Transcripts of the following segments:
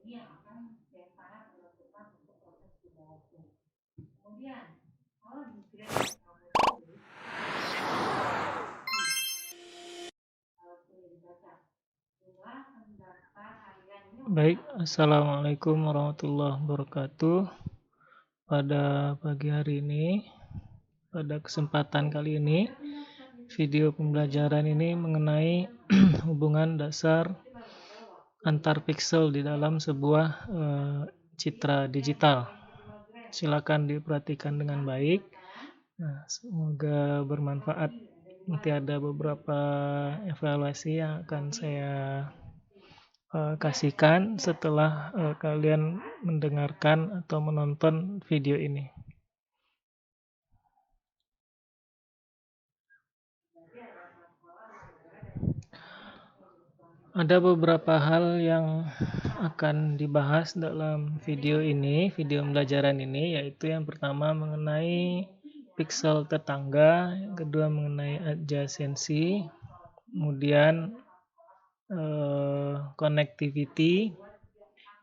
Baik, assalamualaikum warahmatullahi wabarakatuh. Pada pagi hari ini, pada kesempatan kali ini, video pembelajaran ini mengenai hubungan dasar antar pixel di dalam sebuah citra digital. Silakan diperhatikan dengan baik. Nah, semoga bermanfaat. Nanti ada beberapa evaluasi yang akan saya kasihkan setelah kalian mendengarkan atau menonton video ini. Ada beberapa hal yang akan dibahas dalam video ini, video pembelajaran ini, yaitu yang pertama mengenai pixel tetangga, yang kedua mengenai adjacency, kemudian connectivity,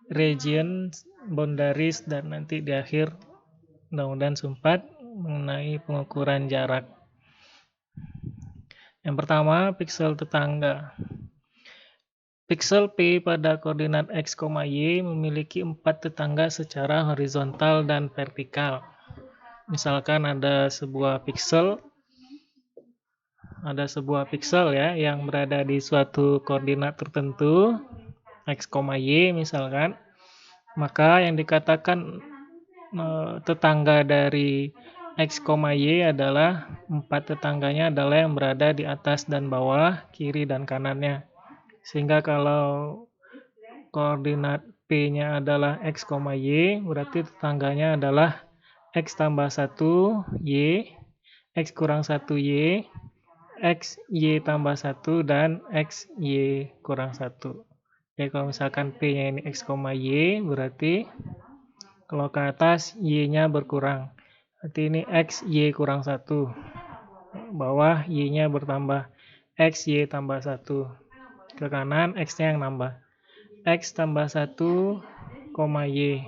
region, boundaries, dan nanti di akhir mudah-mudahan sempat mengenai pengukuran jarak. Yang pertama, pixel tetangga. Pixel P pada koordinat x, y memiliki 4 tetangga secara horizontal dan vertikal. Misalkan ada sebuah pixel ya yang berada di suatu koordinat tertentu x, y misalkan, maka yang dikatakan tetangga dari x, y adalah 4 tetangganya adalah yang berada di atas dan bawah, kiri dan kanannya. Sehingga kalau koordinat P-nya adalah x, y, berarti tetangganya adalah x tambah 1, y, x kurang 1, y, x, y tambah 1, dan x, y kurang 1. Jadi kalau misalkan P-nya ini x, y, berarti kalau ke atas y-nya berkurang. Berarti ini x, y kurang 1. Bawah y-nya bertambah. X, y tambah 1. Ke kanan x-nya yang nambah. X tambah 1, y.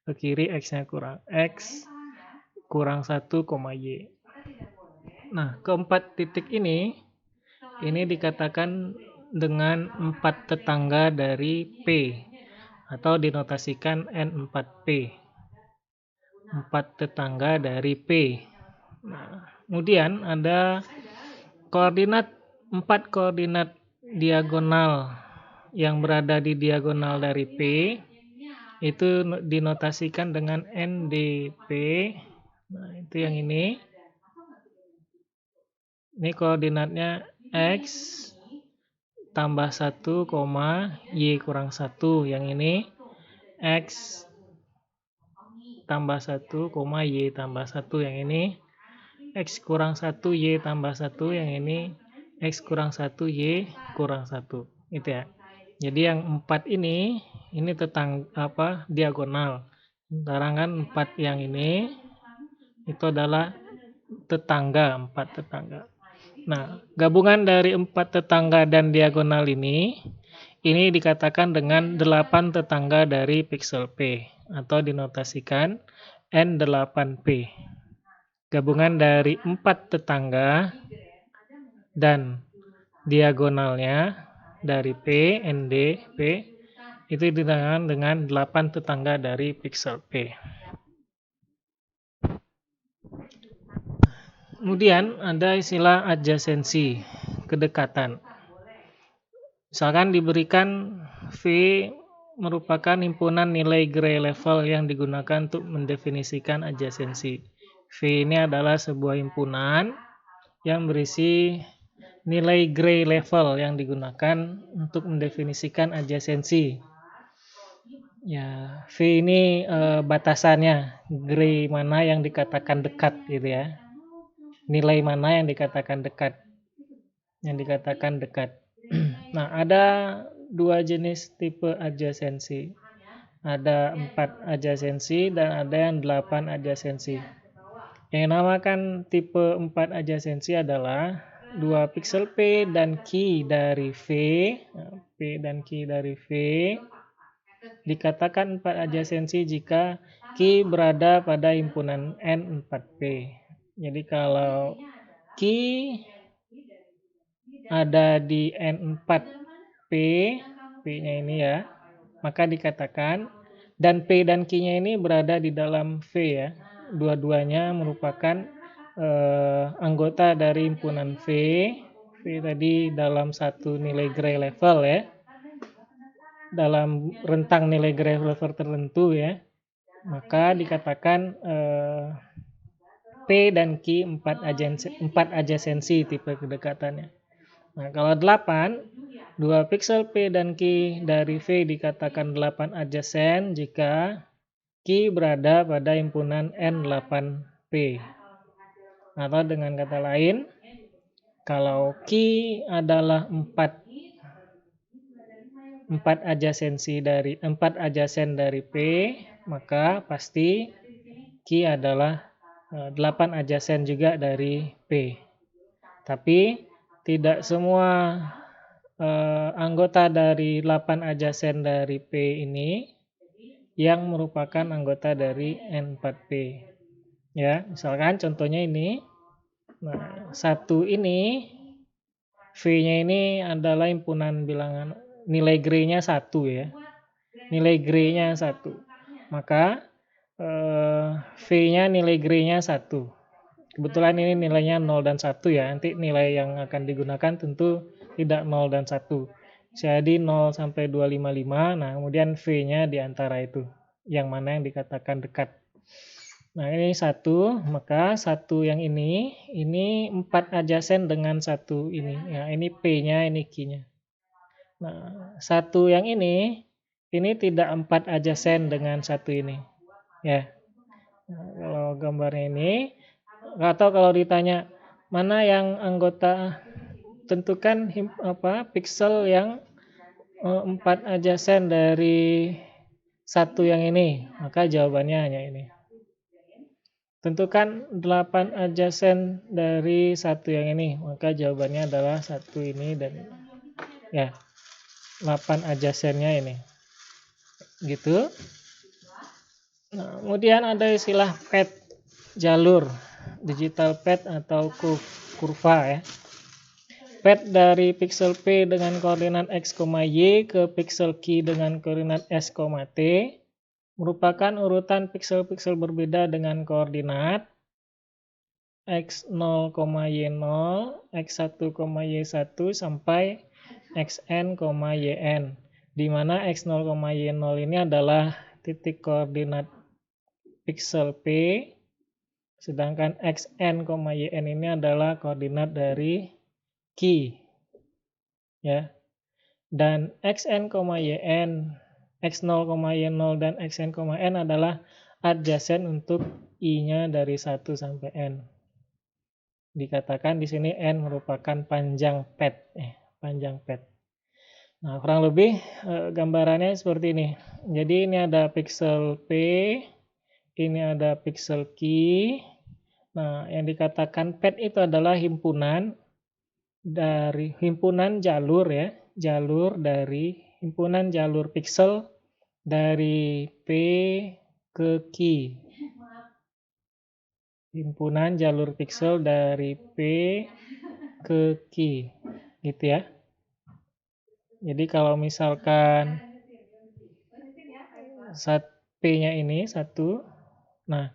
Ke kiri x-nya kurang. X kurang 1, y. Nah, keempat titik ini dikatakan dengan 4 tetangga dari P. Atau dinotasikan N4P. 4 tetangga dari P. Nah, kemudian ada 4 koordinat diagonal yang berada di diagonal dari P, itu dinotasikan dengan NDP. Nah, itu yang ini. Ini koordinatnya X tambah 1, Y kurang 1. Yang ini X tambah 1, Y tambah 1. Yang ini X kurang 1, Y tambah 1. Yang ini X kurang 1, Y kurang 1. Itu ya. Jadi yang 4 ini diagonal. Sementara kan 4 yang ini itu adalah tetangga, 4 tetangga. Nah, gabungan dari 4 tetangga dan diagonal ini dikatakan dengan 8 tetangga dari pixel P atau dinotasikan N8P. Gabungan dari 4 tetangga dan diagonalnya dari P, ND, P itu dinamakan dengan 8 tetangga dari pixel P. Kemudian ada istilah adjacency, kedekatan. Misalkan diberikan V merupakan himpunan nilai gray level yang digunakan untuk mendefinisikan adjacency. V ini adalah sebuah himpunan yang berisi nilai gray level yang digunakan untuk mendefinisikan adjacency. Ya, V ini batasannya, gray mana yang dikatakan dekat gitu ya. Nilai mana yang dikatakan dekat. Nah, ada 2 jenis tipe adjacency. Ada 4 adjacency dan ada yang 8 adjacency. Yang dinamakan tipe 4 adjacency adalah 2 pixel P dan Q dari V. P dan Q dari V Dikatakan 4 adjasensi jika Q berada pada himpunan N 4P. Jadi kalau Q ada di N 4P, P-nya ini ya, maka dikatakan dan P dan Q-nya ini berada di dalam V ya. Dua-duanya merupakan anggota dari himpunan V. V tadi dalam satu nilai Gray level ya. Dalam rentang nilai Gray level tertentu ya. Maka dikatakan P dan Q 4 adjasensi tipe kedekatannya. Nah, kalau 8, 2 piksel P dan Q dari V dikatakan 8 adjasen jika Q berada pada himpunan N8P. Atau dengan kata lain, kalau Q adalah 4 adjasen dari P, maka pasti Q adalah 8 adjasen juga dari P. Tapi tidak semua anggota dari 8 adjasen dari P ini yang merupakan anggota dari N4P. Ya, misalkan contohnya ini. Nah, satu ini V-nya ini adalah himpunan bilangan nilai Gray-nya 1 ya. Nilai Gray-nya 1. Maka V-nya nilai Gray-nya 1. Kebetulan ini nilainya 0 dan 1 ya. Nanti nilai yang akan digunakan tentu tidak 0 dan 1. Jadi 0 sampai 255. Nah, kemudian V-nya di antara itu. Yang mana yang dikatakan dekat. Nah, ini 1. Maka 1 yang ini 4 adjasen dengan 1 ini. Ya, ini P-nya, ini Q-nya. Nah, 1 yang ini tidak 4 adjasen dengan 1 ini. Ya. Nah, kalau gambarnya ini, atau kalau ditanya mana yang anggota, tentukan piksel yang 4 adjasen dari 1 yang ini, maka jawabannya hanya ini. Tentukan 8 adjasen dari 1 yang ini, maka jawabannya adalah 1 ini dan ya 8 adjasennya ini. Gitu. Nah, kemudian ada istilah pad jalur, digital pad atau kurva ya. Pad dari piksel P dengan koordinat X, Y ke piksel Q dengan koordinat S, T merupakan urutan piksel-piksel berbeda dengan koordinat X0, Y0, X1, Y1 sampai Xn, Yn. Di mana X0, Y0 ini adalah titik koordinat piksel P, sedangkan Xn, Yn ini adalah koordinat dari Q. Ya. Dan Xn, Yn, X0, Y0 dan Xn, N adalah adjasen untuk I-nya dari 1 sampai N. Dikatakan di sini N merupakan panjang pad. Panjang pad. Nah, kurang lebih gambarannya seperti ini. Jadi ini ada piksel P, ini ada piksel Q. Nah, yang dikatakan pad itu adalah himpunan jalur ya, himpunan jalur piksel dari P ke Q. Himpunan jalur piksel dari P ke Q. Gitu ya. Jadi kalau misalkan P-nya ini 1. Nah,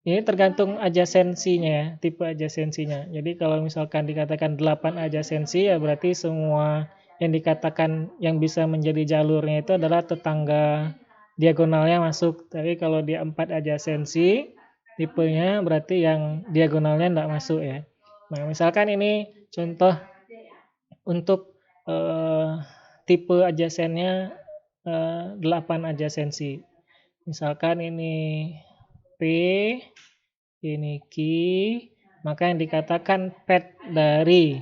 ini tergantung adjasensinya ya, tipe adjasensinya. Jadi kalau misalkan dikatakan 8 adjasensi ya berarti semua yang dikatakan yang bisa menjadi jalurnya itu adalah tetangga diagonalnya masuk. Tapi kalau dia 4 adjasensi, tipenya berarti yang diagonalnya tidak masuk ya. Nah, misalkan ini contoh untuk tipe adjasennya 8 adjasensi. Misalkan ini P, ini Q, maka yang dikatakan pad dari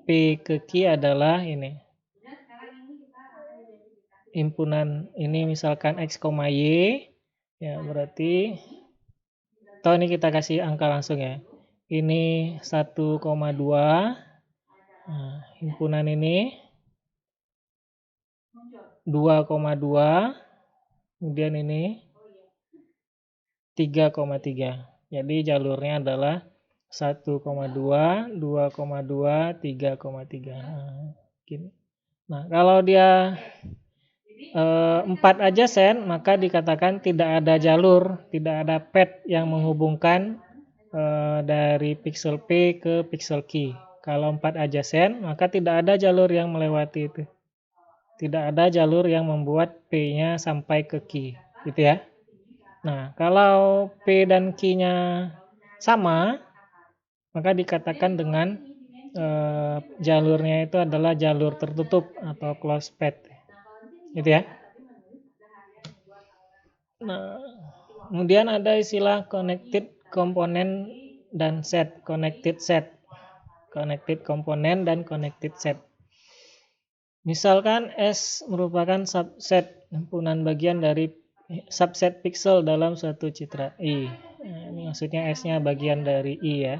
P ke Q adalah ini. Himpunan ini misalkan X, Y, ya berarti, atau ini kita kasih angka langsung ya. Ini 1,2, nah, himpunan ini 2,2, kemudian ini 3,3. Jadi jalurnya adalah 1,2, 2,2, 3,3. Gini. Nah, kalau dia 4 adjacent, maka dikatakan tidak ada jalur, tidak ada path yang menghubungkan dari pixel P ke pixel Q. Kalau 4 adjacent, maka tidak ada jalur yang melewati itu. Tidak ada jalur yang membuat P-nya sampai ke Q, gitu ya. Nah, kalau P dan Q-nya sama, maka dikatakan dengan jalurnya itu adalah jalur tertutup atau closed path, gitu ya. Nah, kemudian ada istilah connected component dan set, connected set, connected component dan connected set. Misalkan S merupakan subset himpunan bagian dari subset pixel dalam suatu citra I. Nah, ini maksudnya S-nya bagian dari I ya.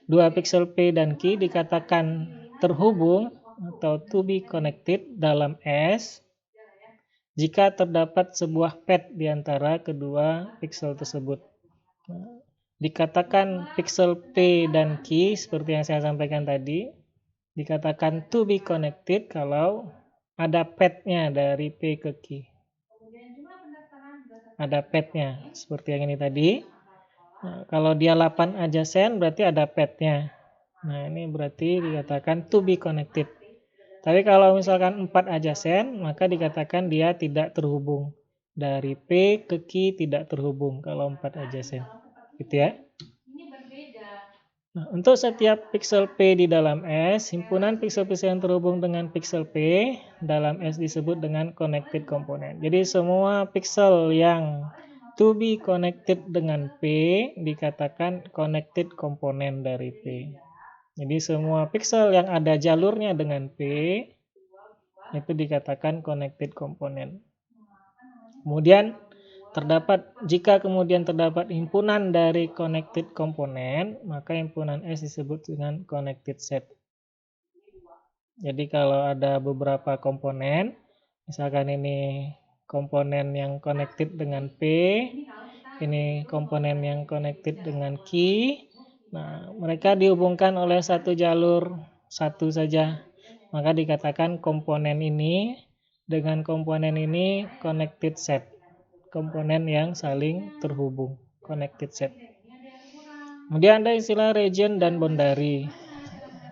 Dua pixel P dan Q dikatakan terhubung atau to be connected dalam S jika terdapat sebuah path di antara kedua pixel tersebut. Nah, dikatakan pixel P dan Q seperti yang saya sampaikan tadi, dikatakan to be connected kalau ada path-nya dari P ke Q. Ada path-nya seperti yang ini tadi. Nah, kalau dia 8 adjacent berarti ada path-nya. Nah, ini berarti dikatakan to be connected. Tapi kalau misalkan 4 adjacent, maka dikatakan dia tidak terhubung. Dari P ke Q tidak terhubung kalau 4 adjacent. Gitu ya. Nah, untuk setiap pixel P di dalam S, himpunan pixel-pixel yang terhubung dengan pixel P dalam S disebut dengan connected component. Jadi semua pixel yang to be connected dengan P dikatakan connected component dari P. Jadi semua pixel yang ada jalurnya dengan P itu dikatakan connected component. Kemudian jika kemudian terdapat himpunan dari connected component, maka himpunan S disebut dengan connected set. Jadi kalau ada beberapa komponen, misalkan ini komponen yang connected dengan P, ini komponen yang connected dengan Q. Nah, mereka dihubungkan oleh satu jalur, satu saja. Maka dikatakan komponen ini dengan komponen ini connected set. Komponen yang saling terhubung, connected set. Kemudian ada istilah region dan boundary.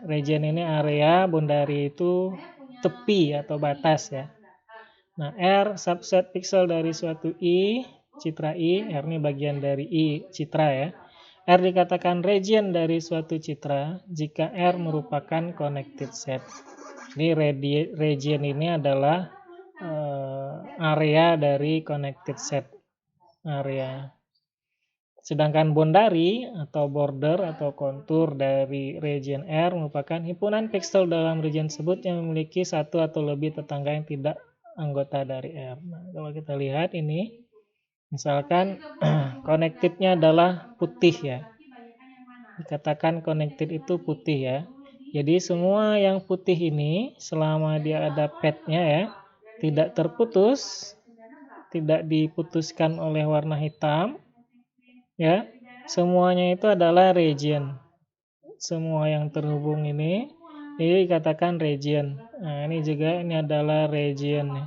Region ini area, boundary itu tepi atau batas ya. Nah, R subset pixel dari suatu I, citra I, R ini bagian dari I, citra ya. R dikatakan region dari suatu citra jika R merupakan connected set. Jadi region ini adalah area dari connected set. Area. Sedangkan boundary atau border atau kontur dari region R merupakan himpunan pixel dalam region tersebut yang memiliki satu atau lebih tetangga yang tidak anggota dari R. Nah, kalau kita lihat ini, misalkan connected-nya adalah putih ya. Dikatakan connected itu putih ya. Jadi semua yang putih ini selama dia ada path-nya ya, tidak terputus, tidak diputuskan oleh warna hitam ya, semuanya itu adalah region. Semua yang terhubung ini dikatakan region. Nah, ini juga ini adalah region ya.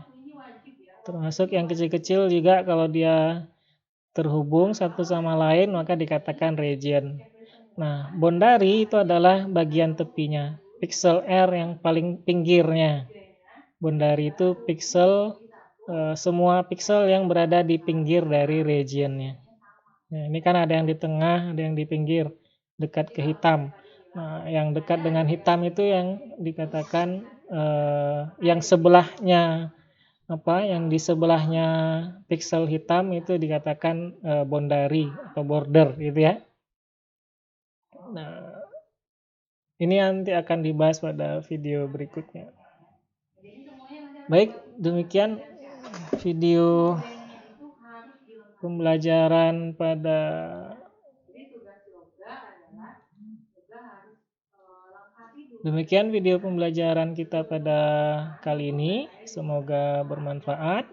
Termasuk yang kecil-kecil juga kalau dia terhubung satu sama lain maka dikatakan region. Nah, boundary itu adalah bagian tepinya, pixel R yang paling pinggirnya. Boundary itu pixel semua pixel yang berada di pinggir dari regionnya. Nah, ini kan ada yang di tengah, ada yang di pinggir, dekat ke hitam. Nah, yang dekat dengan hitam itu yang dikatakan yang sebelahnya yang di sebelahnya pixel hitam itu dikatakan boundary atau border gitu ya. Nah, ini nanti akan dibahas pada video berikutnya. Baik, demikian video pembelajaran pada Demikian video pembelajaran kita pada kali ini. Semoga bermanfaat.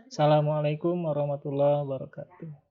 Assalamualaikum warahmatullahi wabarakatuh.